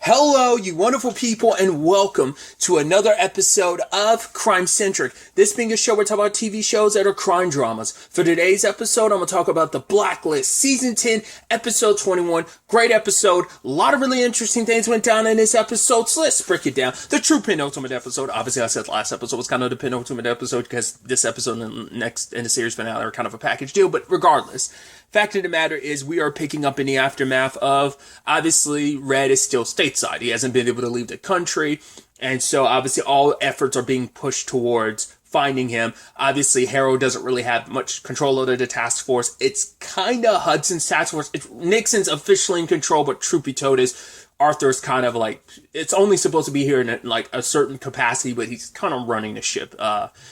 Hello, you wonderful people, and welcome to another episode of Crime Centric. This being a show where we talk about TV shows that are crime dramas. For today's episode, I'm going to talk about The Blacklist, Season 10, Episode 21. Great episode. A lot of really interesting things went down in this episode, so let's break it down. The true penultimate episode. Obviously, I said the last episode was kind of the penultimate episode because this episode and the next in the series finale are kind of a package deal, but regardless. Fact of the matter is we are picking up in the aftermath of, obviously, Red is still stateside. He hasn't been able to leave the country, and so obviously all efforts are being pushed towards finding him. Obviously, Harrow doesn't really have much control over the task force. It's kind of Hudson's task force. Nixon's officially in control, but truth be told is Arthur's kind of like, it's only supposed to be here in like a certain capacity, but he's kind of running the ship.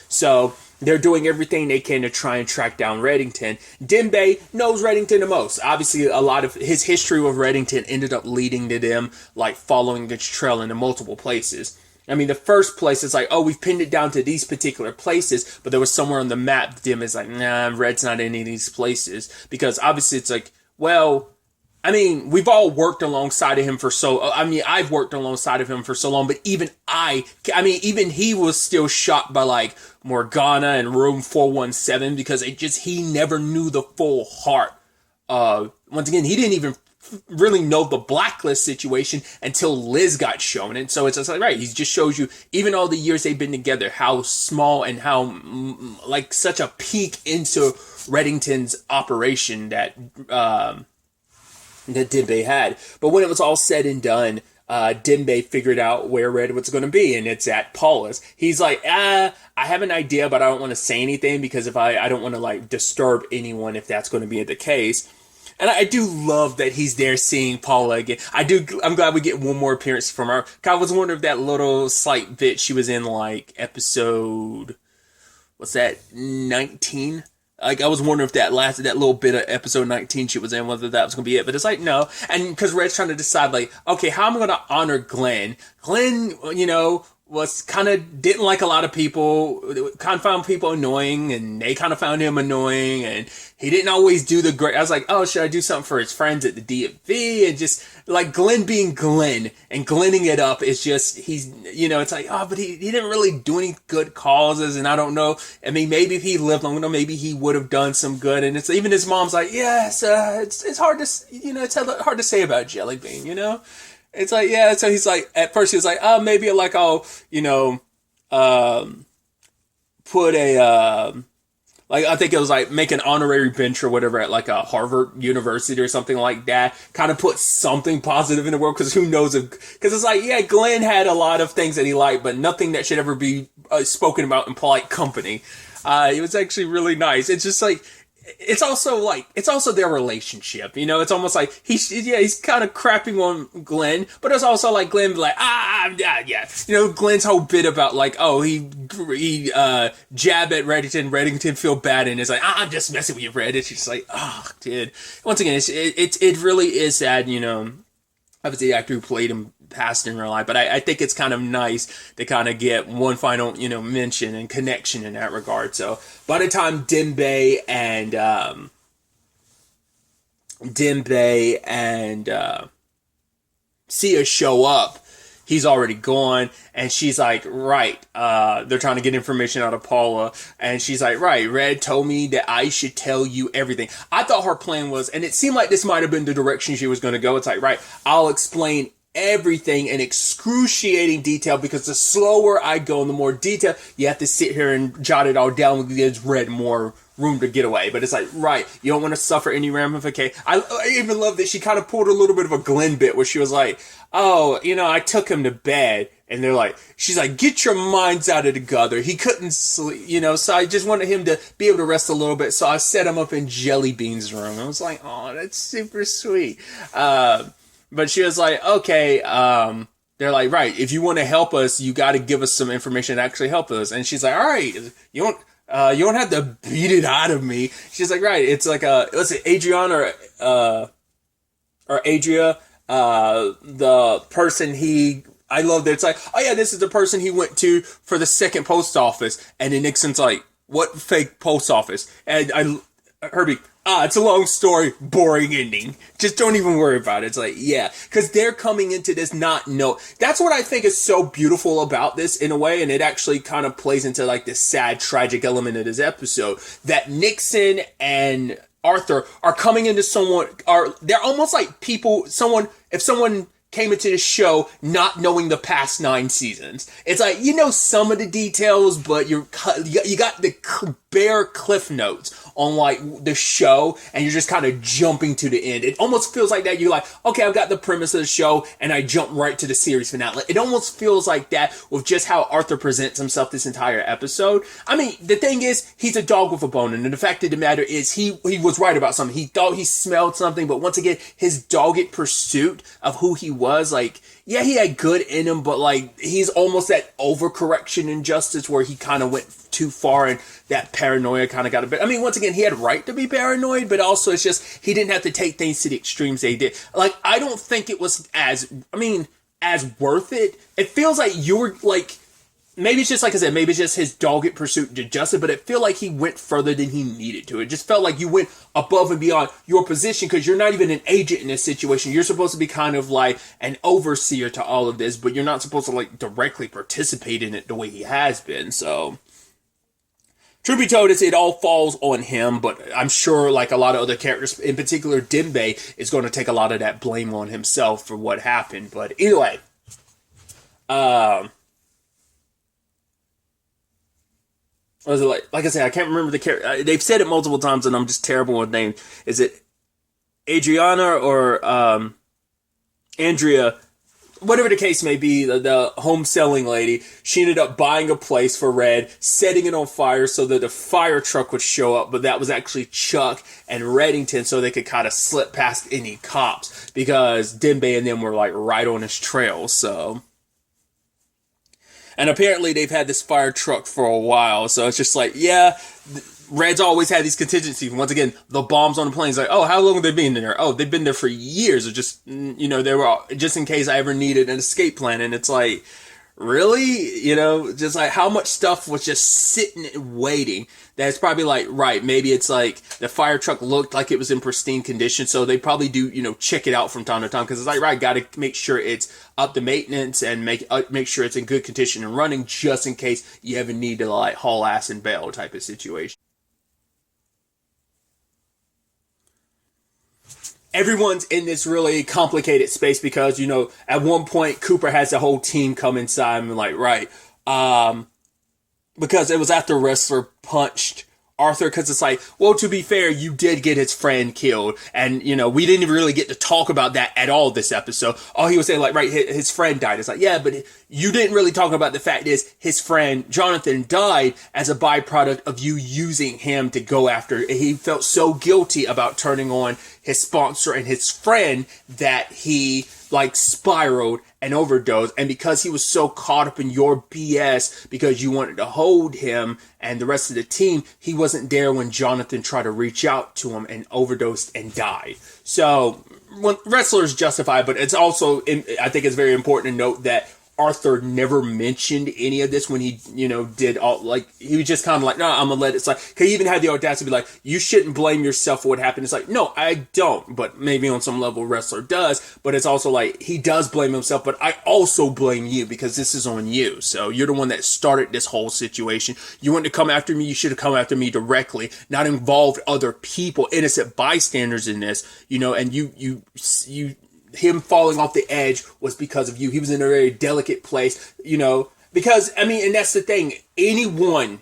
So they're doing everything they can to try and track down Reddington. Dembe knows Reddington the most. Obviously, a lot of his history with Reddington ended up leading to them like following its trail into multiple places. I mean, the first place is like, oh, we've pinned it down to these particular places, but there was somewhere on the map, Dim is like, nah, Red's not in any of these places. Because obviously it's like, well, I mean, we've all worked alongside of him I've worked alongside of him for so long, but even he was still shocked by like Morgana and Room 417 because he never knew the full heart. Once again, he didn't even really know the Blacklist situation until Liz got shown. And so it's just like, right, he just shows you, even all the years they've been together, how small and how like such a peek into Reddington's operation that Dembe had. But when it was all said and done, Dembe figured out where Red was going to be, and it's at Paula's. He's like, I have an idea, but I don't want to say anything because if I don't want to like disturb anyone if that's going to be the case. And I do love that he's there seeing Paula again. I'm glad we get one more appearance from her. I was wondering if that little slight bit she was in like episode, 19? Like, I was wondering if that little bit of episode 19 she was in, whether that was going to be it. But it's like, no. And because Red's trying to decide, like, okay, how am I going to honor Glenn? Glenn, was kind of, didn't like a lot of people, kind of found people annoying, and they kind of found him annoying, and he didn't always do the great. I was like, oh, should I do something for his friends at the DFV? And just, like, Glenn being Glenn, and Glenning it up is just, it's like, oh, but he didn't really do any good causes, and I don't know. I mean, maybe if he lived long enough, maybe he would have done some good, and it's, even his mom's like, yes, it's hard to, it's hard to say about Jelly Bean, It's like, yeah, so he's like, at first he was like, oh, maybe like I'll, put like, I think it was like make an honorary bench or whatever at like a Harvard University or something like that. Kind of put something positive in the world, because who knows because it's like, yeah, Glenn had a lot of things that he liked, but nothing that should ever be spoken about in polite company. It was actually really nice. It's just like, it's also their relationship, it's almost like he's kind of crapping on Glenn, but it's also like Glenn be like, yeah. Glenn's whole bit about like, oh, he jab at Reddington feel bad, and it's like, I'm just messing with you, Red. It's just like, oh, dude. Once again, it really is sad, obviously the actor who played him passed in real life, but I think it's kind of nice to kind of get one final, mention and connection in that regard. So by the time Dembe and Sia show up, he's already gone, and she's like, right, they're trying to get information out of Paula, and she's like, right, Red told me that I should tell you everything. I thought her plan was, and it seemed like this might have been the direction she was going to go. It's like, right, I'll explain everything in excruciating detail, because the slower I go and the more detail, you have to sit here and jot it all down, which gives Red more room to get away. But it's like, right, you don't want to suffer any ramification. I even love that she kind of pulled a little bit of a Glenn bit where she was like, oh, I took him to bed, and she's like, get your minds out of the gutter. He couldn't sleep, so I just wanted him to be able to rest a little bit, so I set him up in Jelly Bean's room. I was like, oh, that's super sweet. But she was like, okay, they're like, right, if you want to help us, you got to give us some information to actually help us. And she's like, all right, you don't have to beat it out of me. She's like, right, it's like let's say Adrian or Adria, the person I love that it's like, oh yeah, this is the person he went to for the second post office. And then Nixon's like, what fake post office? And Herbie, It's a long story, boring ending. Just don't even worry about it. It's like, yeah, because they're coming into this not know. That's what I think is so beautiful about this in a way, and it actually kind of plays into like this sad, tragic element of this episode, that Nixon and Arthur are coming into they're almost like if someone came into the show not knowing the past 9 seasons. It's like, you know some of the details, but you got the bare cliff notes on like the show, and you're just kind of jumping to the end. It almost feels like that. You're like, okay, I've got the premise of the show, and I jump right to the series finale. It almost feels like that with just how Arthur presents himself this entire episode. I mean, the thing is, he's a dog with a bone, and the fact of the matter is, he was right about something. He thought he smelled something, but once again, his dogged pursuit of who he was, like, yeah, he had good in him, but like, he's almost that overcorrection injustice where he kind of went too far, and that paranoia kind of got a bit. I mean, once again, he had right to be paranoid, but also it's just he didn't have to take things to the extremes they did. Like, I don't think it was as worth it. It feels like you're like, maybe it's just like I said, maybe it's just his dogged pursuit to justice, but it felt like he went further than he needed to. It just felt like you went above and beyond your position, because you're not even an agent in this situation. You're supposed to be kind of like an overseer to all of this, but you're not supposed to like directly participate in it the way he has been. So, truth be told, it all falls on him, but I'm sure, like a lot of other characters, in particular, Dembe is going to take a lot of that blame on himself for what happened. But anyway, was it like I said, I can't remember the character. They've said it multiple times, and I'm just terrible with names. Is it Adriana or Andrea? Whatever the case may be, the home selling lady, she ended up buying a place for Red, setting it on fire so that the fire truck would show up, but that was actually Chuck and Reddington, so they could kind of slip past any cops, because Dembe and them were like right on his trail. So, and apparently they've had this fire truck for a while, so it's just like, yeah, Red's always had these contingencies. Once again, the bombs on the planes, like, oh, how long have they been there? Oh, they've been there for years. Or just, you know, they were just in case I ever needed an escape plan. And it's like, really? You know, just like how much stuff was just sitting and waiting. That's probably like, right, maybe it's like the fire truck looked like it was in pristine condition. So they probably do, you know, check it out from time to time. Because it's like, right, got to make sure it's up to maintenance and make sure it's in good condition and running, just in case you ever need to like haul ass and bail type of situation. Everyone's in this really complicated space because, you know, at one point Cooper has the whole team come inside and like, right, because it was after Wrestler punched Arthur, because it's like, well, to be fair, you did get his friend killed, and, you know, we didn't even really get to talk about that at all this episode. All he was saying, like, right, his friend died. It's like, yeah, but you didn't really talk about the fact is his friend Jonathan died as a byproduct of you using him to go after. He felt so guilty about turning on his sponsor and his friend that he like spiraled and overdosed, and because he was so caught up in your BS because you wanted to hold him and the rest of the team, he wasn't there when Jonathan tried to reach out to him and overdosed and died. So when wrestlers justify, but it's also, I think it's very important to note that Arthur never mentioned any of this when he, you know, did all, like, he was just kind of like, no, I'm gonna let it slide. He even had the audacity to be like, you shouldn't blame yourself for what happened. It's like, no, I don't, but maybe on some level wrestler does, but it's also like, he does blame himself, but I also blame you because this is on you. So you're the one that started this whole situation. You want to come after me, you should have come after me directly, not involved other people, innocent bystanders in this, you know, and you him falling off the edge was because of you. He was in a very delicate place, you know, because, I mean, and that's the thing. Anyone,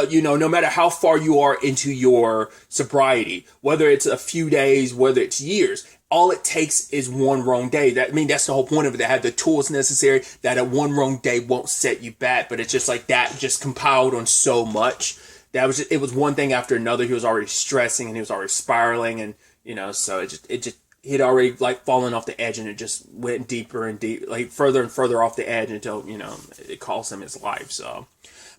you know, no matter how far you are into your sobriety, whether it's a few days, whether it's years, all it takes is one wrong day. That's the whole point of it. They have the tools necessary that a one wrong day won't set you back. But it's just like that, just compiled on so much. It was one thing after another. He was already stressing and he was already spiraling, and, you know, so it just he'd already like fallen off the edge, and it just went deeper and deeper, like further and further off the edge until, you know, it cost him his life. So,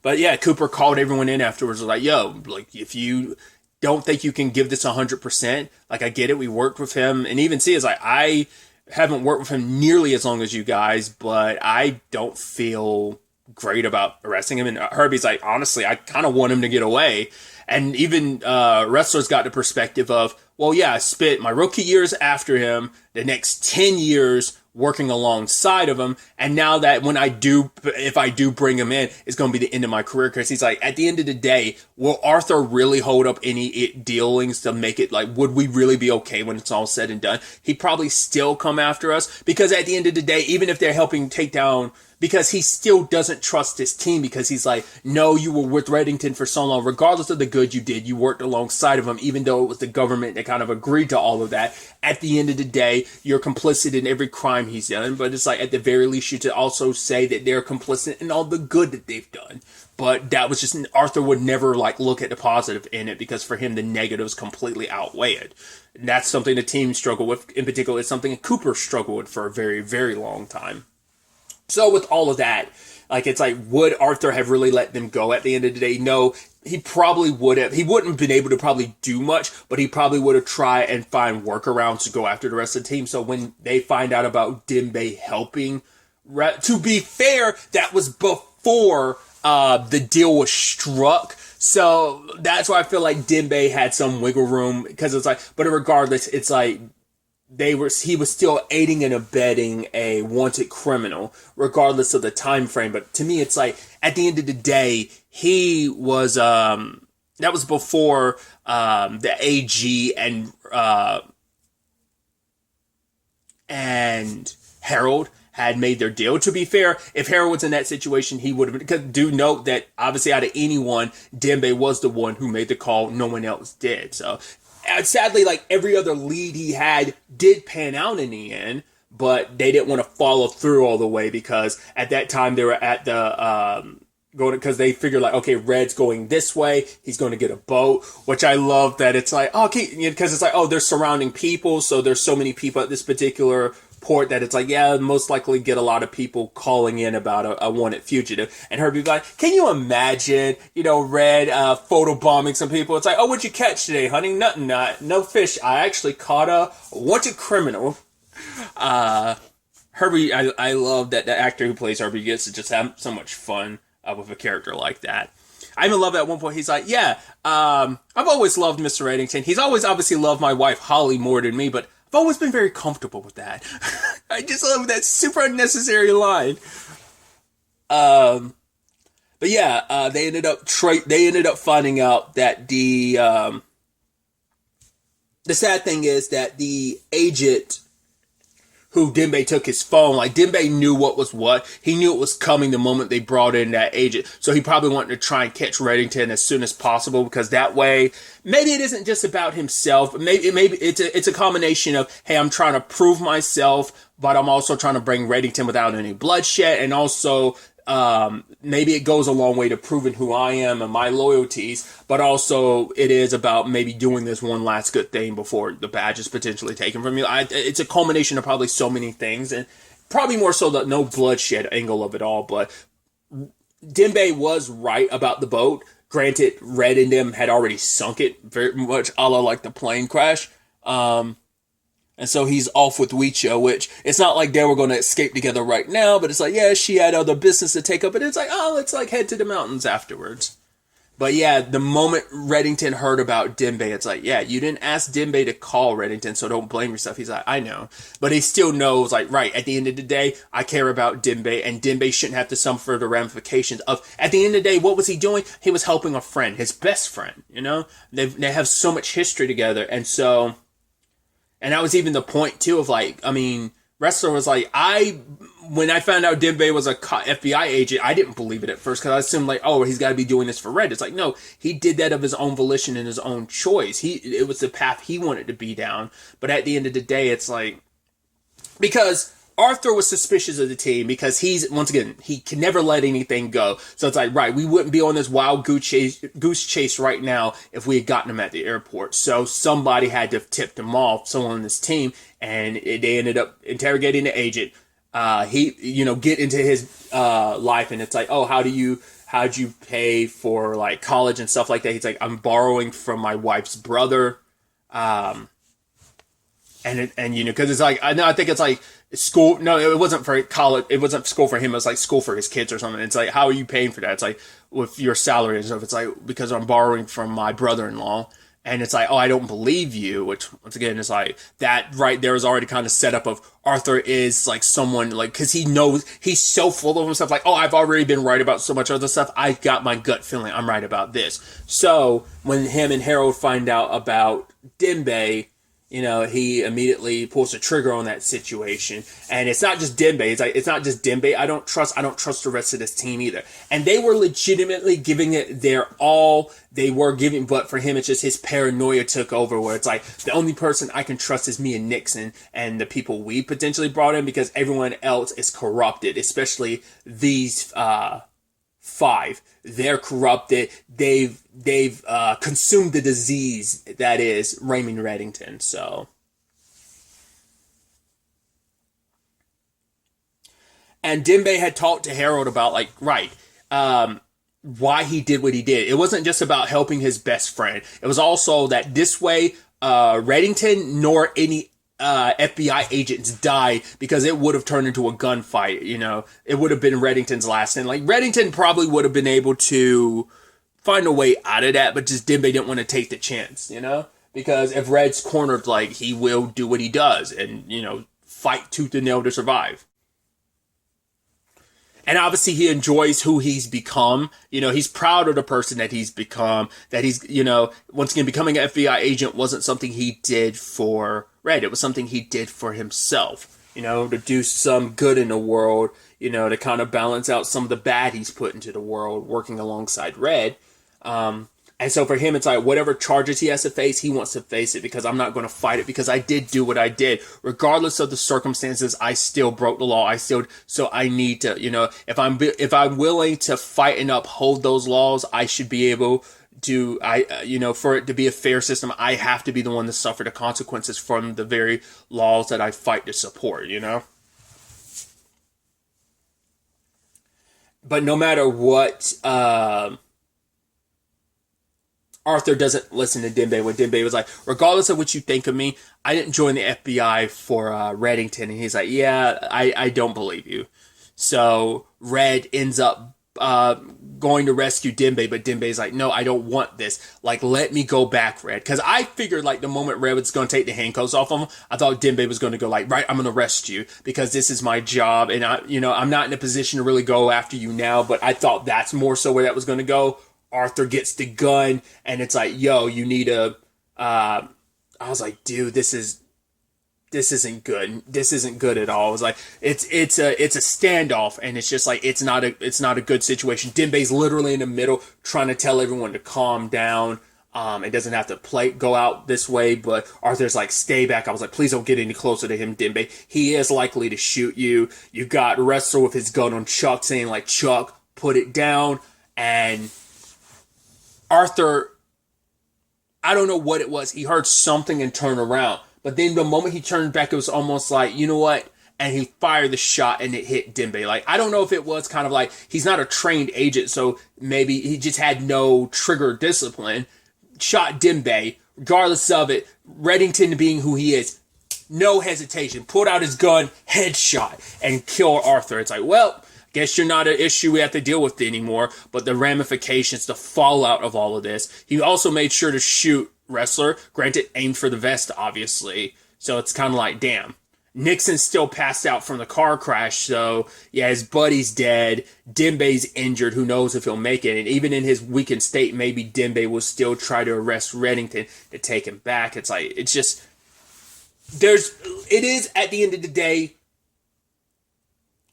but yeah, Cooper called everyone in afterwards, was like, yo, like, if you don't think you can give this 100%, like, I get it. We worked with him, and even see, it's like, I haven't worked with him nearly as long as you guys, but I don't feel great about arresting him. And Herbie's like, honestly, I kind of want him to get away. And even wrestlers got the perspective of, well, yeah, I spent my rookie years after him, the next 10 years working alongside of him, and now that if I do bring him in, it's going to be the end of my career. Because he's like, at the end of the day, will Arthur really hold up any dealings to make it like, would we really be okay when it's all said and done? He'd probably still come after us, because at the end of the day, even if they're helping take down, because he still doesn't trust his team, because he's like, no, you were with Reddington for so long, regardless of the good you did, you worked alongside of him, even though it was the government that kind of agreed to all of that. At the end of the day, you're complicit in every crime he's done, but it's like, at the very least, you should also say that they're complicit in all the good that they've done. But that was just, Arthur would never like look at the positive in it, because for him, the negatives completely outweigh it. And that's something the team struggled with. In particular, it's something Cooper struggled with for a very, very long time. So with all of that, like, it's like, would Arthur have really let them go at the end of the day? No, he probably would have. He wouldn't have been able to probably do much, but he probably would have tried and find workarounds to go after the rest of the team. So when they find out about Dembe helping, to be fair, that was before the deal was struck. So that's why I feel like Dembe had some wiggle room, because it's like, but regardless, it's like, he was still aiding and abetting a wanted criminal, regardless of the time frame. But to me, it's like, at the end of the day, he was, that was before, the AG and Harold had made their deal. To be fair, if Harold was in that situation, he would have been, because do note that obviously out of anyone, Dembe was the one who made the call. No one else did. So, sadly, like, every other lead he had did pan out in the end, but they didn't want to follow through all the way, because at that time they were at the because they figured like, okay, Red's going this way, he's going to get a boat, which I love that it's like, okay, because it's like, oh, there's surrounding people, so there's so many people at this particular port that it's like, yeah, most likely get a lot of people calling in about a wanted fugitive. And Herbie like, can you imagine, Red photobombing some people? It's like, oh, what'd you catch today, honey? Nothing, no fish. I actually caught a wanted criminal. Herbie, I love that the actor who plays Herbie gets to just have so much fun with a character like that. I even love at one point, he's like, yeah, I've always loved Mr. Reddington. He's always obviously loved my wife, Holly, more than me, but I've always been very comfortable with that. I just love that super unnecessary line. But yeah, they ended up finding out that the sad thing is that the agent who Dembe took his phone, like, Dembe knew what was what. He knew it was coming the moment they brought in that agent. So he probably wanted to try and catch Reddington as soon as possible, because that way, maybe it isn't just about himself. Maybe it's a combination of, hey, I'm trying to prove myself, but I'm also trying to bring Reddington without any bloodshed, and also maybe it goes a long way to proving who I am and my loyalties, but also it is about maybe doing this one last good thing before the badge is potentially taken from you. It's a culmination of probably so many things, and probably more so the no bloodshed angle of it all. But Dembe was right about the boat. Granted, Red and them had already sunk it, very much a la like the plane crash. And so he's off with Weecha, which it's not like they were going to escape together right now, but it's like, yeah, she had other business to take up, but it's like, oh, let's like head to the mountains afterwards. But yeah, the moment Reddington heard about Dembe, it's like, yeah, you didn't ask Dembe to call Reddington, so don't blame yourself. He's like, I know. But he still knows, like, right, at the end of the day, I care about Dembe, and Dembe shouldn't have to suffer the ramifications of, at the end of the day, what was he doing? He was helping a friend, his best friend, They have so much history together, and so... And that was even the point, too, of like, I mean, Wrestler was like, when I found out Dembe was a FBI agent, I didn't believe it at first, because I assumed like, oh, he's got to be doing this for Red. It's like, no, he did that of his own volition and his own choice. It was the path he wanted to be down. But at the end of the day, it's like, because Arthur was suspicious of the team, because once again, he can never let anything go. So it's like, right, we wouldn't be on this wild goose chase right now if we had gotten him at the airport. So somebody had to have tipped him off, someone on this team, and they ended up interrogating the agent. Get into his life, and it's like, oh, how'd you pay for like college and stuff like that? He's like, I'm borrowing from my wife's brother. Because it's like, I think it's like, school. No, it wasn't for college. It wasn't school for him. It was like school for his kids or something. It's like, how are you paying for that? It's like with your salary and stuff. It's like, because I'm borrowing from my brother-in-law. And it's like, oh, I don't believe you, which once again is like that right there is already kind of set up of Arthur is like someone like, cause he knows he's so full of himself. Like, oh, I've already been right about so much other stuff. I got my gut feeling I'm right about this. So when him and Harold find out about Dembe, he immediately pulls the trigger on that situation. And it's not just Dembe. It's not just Dembe. I don't trust the rest of this team either. And they were legitimately giving it their all. They were giving, but for him, it's just his paranoia took over where it's like, the only person I can trust is me and Nixon and the people we potentially brought in because everyone else is corrupted, especially these, 5. They're corrupted. They've consumed the disease that is Raymond Reddington. So, and Dembe had talked to Harold about why he did what he did. It wasn't just about helping his best friend. It was also that this way, Reddington nor any FBI agents died because it would have turned into a gunfight. It would have been Reddington's last. And like Reddington probably would have been able to find a way out of that, but just Dembe didn't want to take the chance, because if Red's cornered, like he will do what he does and, fight tooth and nail to survive. And obviously he enjoys who he's become. He's proud of the person that he's become, that he's, once again, becoming an FBI agent wasn't something he did for Red. It was something he did for himself, to do some good in the world, to kind of balance out some of the bad he's put into the world working alongside Red. And so for him, it's like whatever charges he has to face, he wants to face it because I'm not going to fight it because I did do what I did. Regardless of the circumstances, I still broke the law. So I need to, if I'm willing to fight and uphold those laws, I should be able to, for it to be a fair system, I have to be the one to suffer the consequences from the very laws that I fight to support, But no matter what, Arthur doesn't listen to Dembe when Dembe was like, regardless of what you think of me, I didn't join the FBI for Reddington. And he's like, yeah, I don't believe you. So Red ends up going to rescue Dembe, but Dembe's like, no, I don't want this. Like, let me go back, Red. Because I figured like the moment Red was going to take the handcuffs off him, I thought Dembe was going to go like, right, I'm going to arrest you because this is my job. And I'm not in a position to really go after you now, but I thought that's more so where that was going to go. Arthur gets the gun and it's like, yo, you need I was like, dude, this isn't good. This isn't good at all. It was like, it's a standoff and it's just like, it's not a good situation. Dembe's literally in the middle trying to tell everyone to calm down. It doesn't have to go out this way, but Arthur's like, stay back. I was like, please don't get any closer to him, Dembe. He is likely to shoot you. You got Wrestler with his gun on Chuck saying like, Chuck, put it down. And Arthur, I don't know what it was. He heard something and turned around. But then the moment he turned back, it was almost like, you know what? And he fired the shot and it hit Dembe. Like, I don't know if it was kind of like, he's not a trained agent, so maybe he just had no trigger discipline. Shot Dembe. Regardless of it, Reddington being who he is, no hesitation. Pulled out his gun, headshot, and killed Arthur. It's like, well, guess you're not an issue we have to deal with anymore, but the ramifications, the fallout of all of this. He also made sure to shoot Wrestler. Granted, aimed for the vest, obviously. So it's kind of like, damn. Nixon's still passed out from the car crash, so yeah, his buddy's dead. Dembe's injured. Who knows if he'll make it? And even in his weakened state, maybe Dembe will still try to arrest Reddington to take him back. It's like, it's just, it is at the end of the day,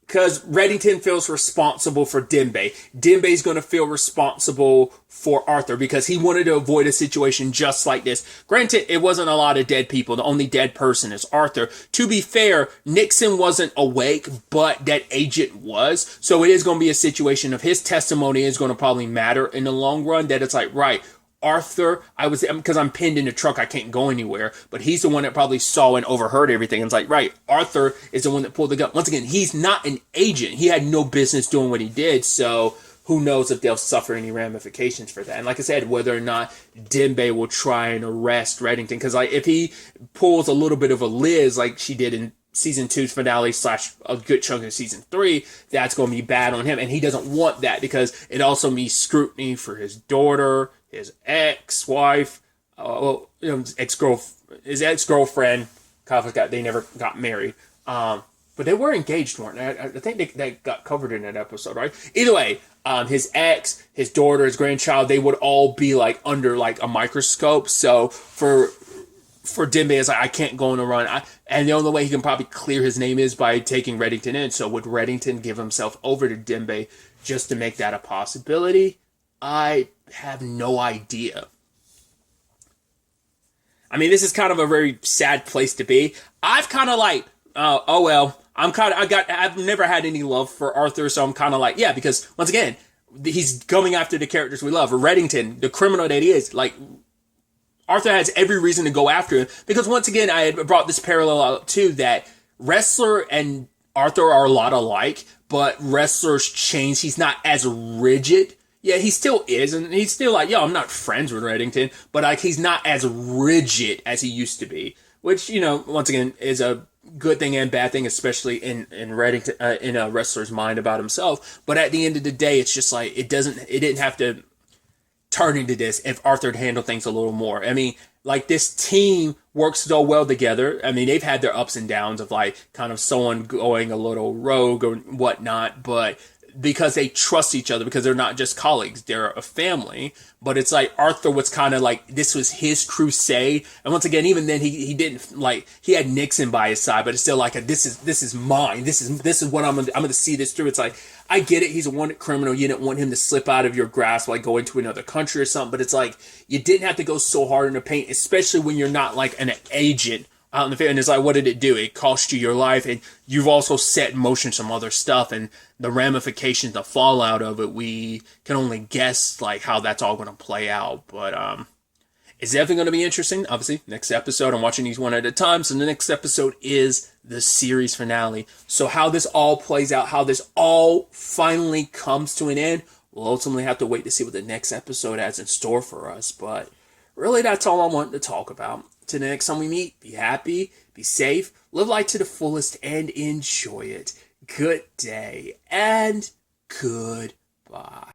because Reddington feels responsible for Dembe. Dembe's going to feel responsible for Arthur because he wanted to avoid a situation just like this. Granted, it wasn't a lot of dead people. The only dead person is Arthur. To be fair, Nixon wasn't awake, but that agent was. So it is going to be a situation of his testimony is going to probably matter in the long run, that it's like, right, Arthur, because I'm pinned in the truck, I can't go anywhere, but he's the one that probably saw and overheard everything. And it's like, right, Arthur is the one that pulled the gun. Once again, he's not an agent. He had no business doing what he did, so who knows if they'll suffer any ramifications for that. And like I said, whether or not Dembe will try and arrest Reddington, because like if he pulls a little bit of a Liz like she did in season 2's finale / a good chunk of season 3, that's going to be bad on him. And he doesn't want that because it also means scrutiny for his daughter, his ex-wife, his ex-girlfriend. They never got married. But they were engaged, weren't they? I think they got covered in that episode, right? Either way, his ex, his daughter, his grandchild, they would all be like under like a microscope. So for Dembe, it's like, I can't go on a run. And the only way he can probably clear his name is by taking Reddington in. So would Reddington give himself over to Dembe just to make that a possibility? I have no idea. I mean, this is kind of a very sad place to be. I've kind of like, oh well, I've never had any love for Arthur, so I'm kind of like, yeah, because once again, he's going after the characters we love. Reddington, the criminal that he is, like, Arthur has every reason to go after him, because once again, I had brought this parallel out too, that Wrestler and Arthur are a lot alike, but Wrestler's changed. He's not as rigid. Yeah, he still is, and he's still like, yo, I'm not friends with Reddington, but like, he's not as rigid as he used to be, which, you know, once again, is a good thing and bad thing, especially in Reddington, in a Wrestler's mind about himself. But at the end of the day, it's just like, it didn't have to turn into this if Arthur had handled things a little more. I mean, like, this team works so well together. I mean, they've had their ups and downs of like kind of someone going a little rogue or whatnot, but because they trust each other, because they're not just colleagues, they're a family. But it's like Arthur was kind of like, this was his crusade. And once again, even then he didn't, like, he had Nixon by his side, but it's still like, this is mine. This is what I'm going to see this through. It's like, I get it. He's a wanted criminal. You didn't want him to slip out of your grasp, like going to another country or something. But it's like, you didn't have to go so hard in the paint, especially when you're not like an agent out in the field. And it's like, what did it do? It cost you your life, and you've also set in motion some other stuff, and the ramifications, the fallout of it, we can only guess like how that's all going to play out. But it's definitely going to be interesting. Obviously, next episode, I'm watching these one at a time, so the next episode is the series finale. So how this all plays out, how this all finally comes to an end, we'll ultimately have to wait to see what the next episode has in store for us. But really, that's all I wanted to talk about. Till the next time we meet, be happy, be safe, live life to the fullest, and enjoy it. Good day, and goodbye.